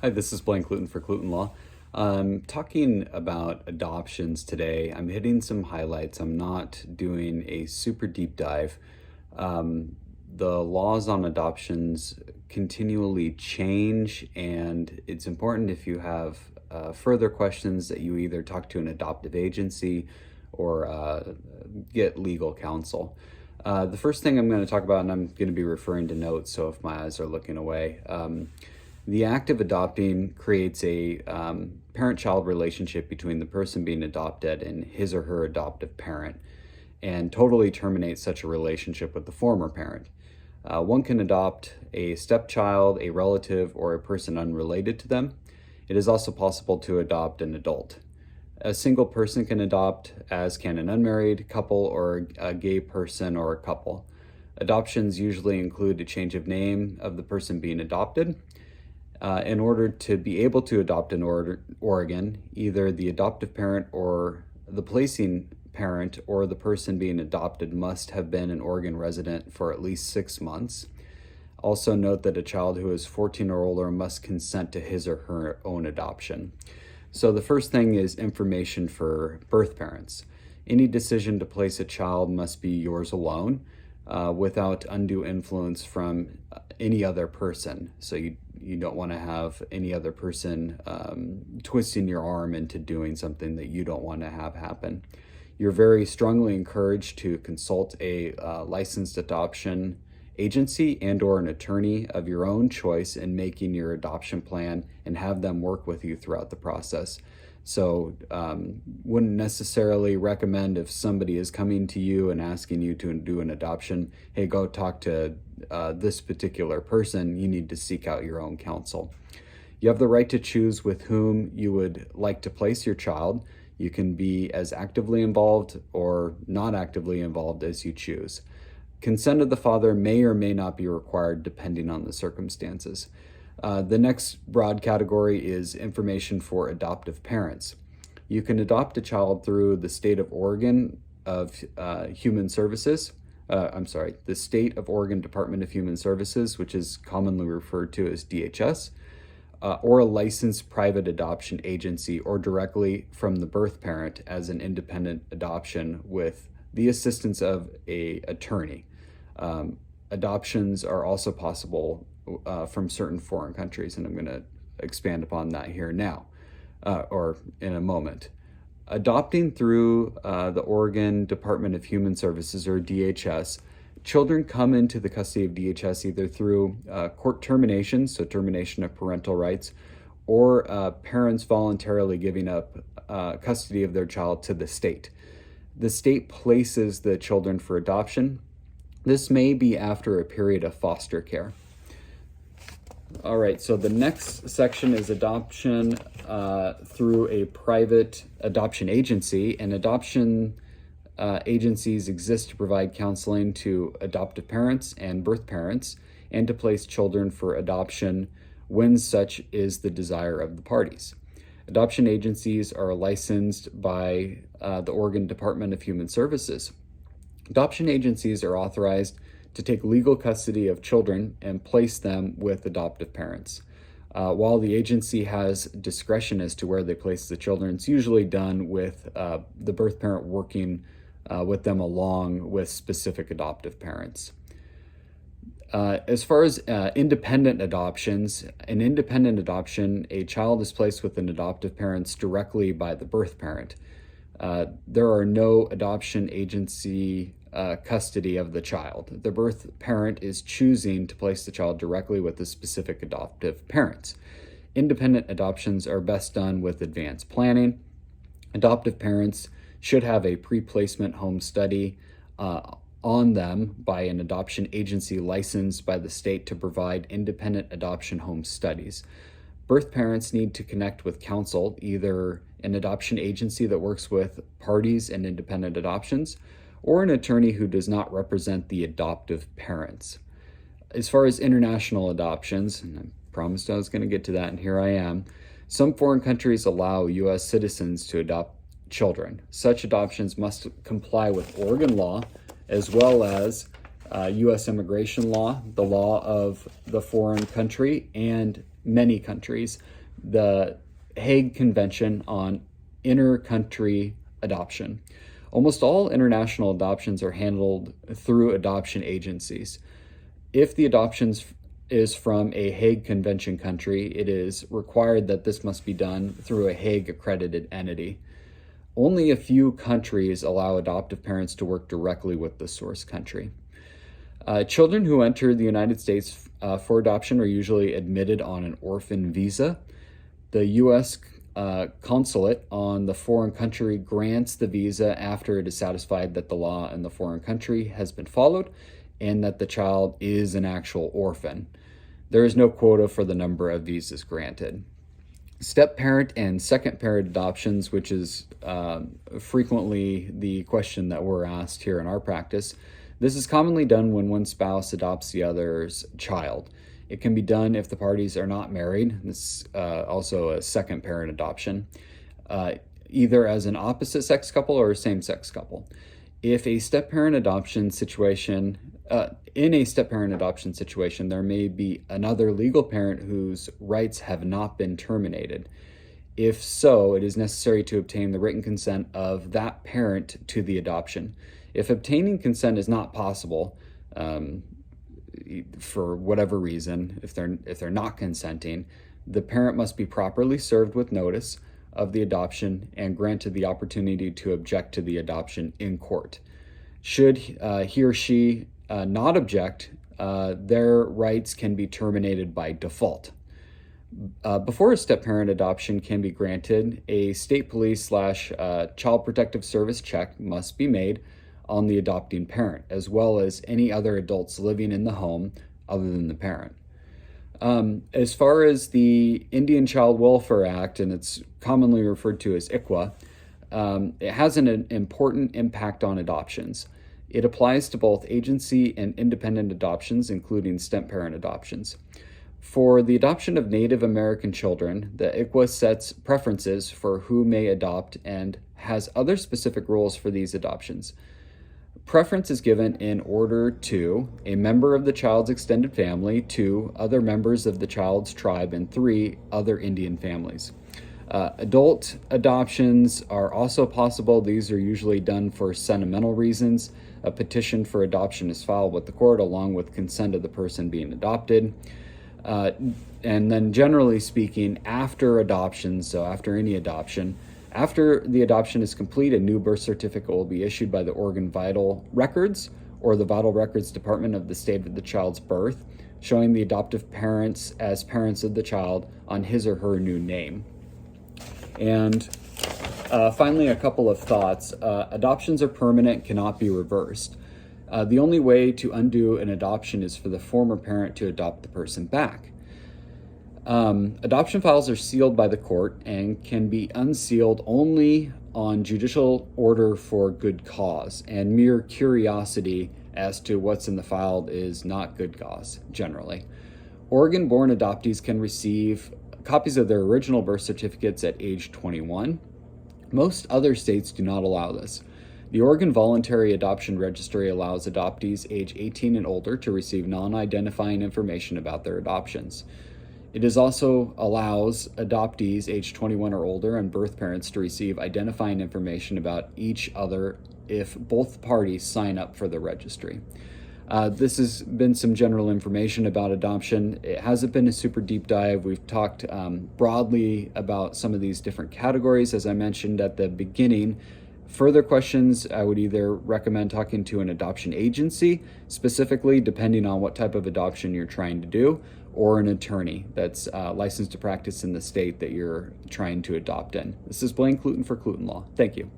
Hi, this is Blaine Cluten for Cluten Law. Talking about adoptions today. I'm hitting some highlights. I'm not doing a super deep dive. The laws on adoptions continually change, and it's important if you have further questions that you either talk to an adoptive agency or get legal counsel. The first thing I'm going to talk about, and I'm going to be referring to notes, so if my eyes are looking away, the act of adopting creates a parent-child relationship between the person being adopted and his or her adoptive parent, and totally terminates such a relationship with the former parent. One can adopt a stepchild, a relative, or a person unrelated to them. It is also possible to adopt an adult. A single person can adopt, as can an unmarried couple or a gay person or a couple. Adoptions usually include a change of name of the person being adopted. In order to be able to adopt in Oregon, either the adoptive parent or the placing parent or the person being adopted must have been an Oregon resident for at least 6 months. Also note that a child who is 14 or older must consent to his or her own adoption. So the first thing is information for birth parents. Any decision to place a child must be yours alone, without undue influence from any other person. So you don't want to have any other person twisting your arm into doing something that you don't want to have happen. You're very strongly encouraged to consult a licensed adoption agency and or an attorney of your own choice in making your adoption plan, and have them work with you throughout the process. So wouldn't necessarily recommend, if somebody is coming to you and asking you to do an adoption, hey, go talk to this particular person. You need to seek out your own counsel. You have the right to choose with whom you would like to place your child. You can be as actively involved or not actively involved as you choose. Consent of the father may or may not be required depending on the circumstances. The next broad category is information for adoptive parents. You can adopt a child through the state of Oregon of Human Services. The state of Oregon Department of Human Services, which is commonly referred to as DHS, or a licensed private adoption agency, or directly from the birth parent as an independent adoption with the assistance of an attorney. Adoptions are also possible from certain foreign countries, and I'm going to expand upon that here now, or in a moment. Adopting through the Oregon Department of Human Services, or DHS, children come into the custody of DHS either through court termination, so termination of parental rights, or parents voluntarily giving up custody of their child to the state. The state places the children for adoption. This may be after a period of foster care. All right, so the next section is adoption through a private adoption agency, and adoption agencies exist to provide counseling to adoptive parents and birth parents, and to place children for adoption when such is the desire of the parties. Adoption agencies are licensed by the Oregon Department of Human Services. Adoption agencies are authorized to take legal custody of children and place them with adoptive parents. While the agency has discretion as to where they place the children, it's usually done with the birth parent working with them along with specific adoptive parents. As far as independent adoptions, an independent adoption, a child is placed with an adoptive parents directly by the birth parent. There are no adoption agency custody of the child. The birth parent is choosing to place the child directly with the specific adoptive parents. Independent adoptions are best done with advanced planning. Adoptive parents should have a pre-placement home study on them by an adoption agency licensed by the state to provide independent adoption home studies. Birth parents need to connect with counsel, either an adoption agency that works with parties and independent adoptions, or an attorney who does not represent the adoptive parents. As far as international adoptions, and I promised I was going to get to that, and here I am, some foreign countries allow U.S. citizens to adopt children. Such adoptions must comply with Oregon law, as well as U.S. immigration law, the law of the foreign country, and many countries, the Hague Convention on Inter-Country Adoption. Almost all international adoptions are handled through adoption agencies. If the adoptions is from a Hague Convention country, it is required that this must be done through a Hague accredited entity. Only a few countries allow adoptive parents to work directly with the source country. Children who enter the United States for adoption are usually admitted on an orphan visa. The U.S. Consulate on the foreign country grants the visa after it is satisfied that the law in the foreign country has been followed and that the child is an actual orphan. There is no quota for the number of visas granted. Step-parent and second-parent adoptions, which is frequently the question that we're asked here in our practice, this is commonly done when one spouse adopts the other's child. It can be done if the parties are not married. This is also a second-parent adoption, either as an opposite-sex couple or a same-sex couple. If a step-parent adoption situation, in a step-parent adoption situation, there may be another legal parent whose rights have not been terminated. If so, it is necessary to obtain the written consent of that parent to the adoption. If obtaining consent is not possible, for whatever reason, if they're not consenting, the parent must be properly served with notice of the adoption and granted the opportunity to object to the adoption in court. Should he or she not object, their rights can be terminated by default. Before a step-parent adoption can be granted, a state police/child protective service check must be made on the adopting parent, as well as any other adults living in the home other than the parent. As far as the Indian Child Welfare Act, and it's commonly referred to as ICWA, it has an important impact on adoptions. It applies to both agency and independent adoptions, including step-parent adoptions. For the adoption of Native American children, the ICWA sets preferences for who may adopt and has other specific rules for these adoptions. Preference is given in order to a member of the child's extended family, 2 other members of the child's tribe, and 3 other Indian families. Adult adoptions are also possible. These are usually done for sentimental reasons. A petition for adoption is filed with the court along with consent of the person being adopted. And then generally speaking, after adoption, so after any adoption, after the adoption is complete, a new birth certificate will be issued by the Oregon Vital Records or the Vital Records Department of the state of the child's birth, showing the adoptive parents as parents of the child on his or her new name. And finally, a couple of thoughts. Adoptions are permanent, cannot be reversed. The only way to undo an adoption is for the former parent to adopt the person back. Adoption files are sealed by the court and can be unsealed only on judicial order for good cause, and mere curiosity as to what's in the file is not good cause, generally. Oregon-born adoptees can receive copies of their original birth certificates at age 21. Most other states do not allow this. The Oregon Voluntary Adoption Registry allows adoptees age 18 and older to receive non-identifying information about their adoptions. It also allows adoptees age 21 or older and birth parents to receive identifying information about each other if both parties sign up for the registry. This has been some general information about adoption. It hasn't been a super deep dive. We've talked broadly about some of these different categories, as I mentioned at the beginning. Further questions, I would either recommend talking to an adoption agency, specifically depending on what type of adoption you're trying to do, or an attorney that's licensed to practice in the state that you're trying to adopt in. This is Blaine Cluten for Cluten Law. Thank you.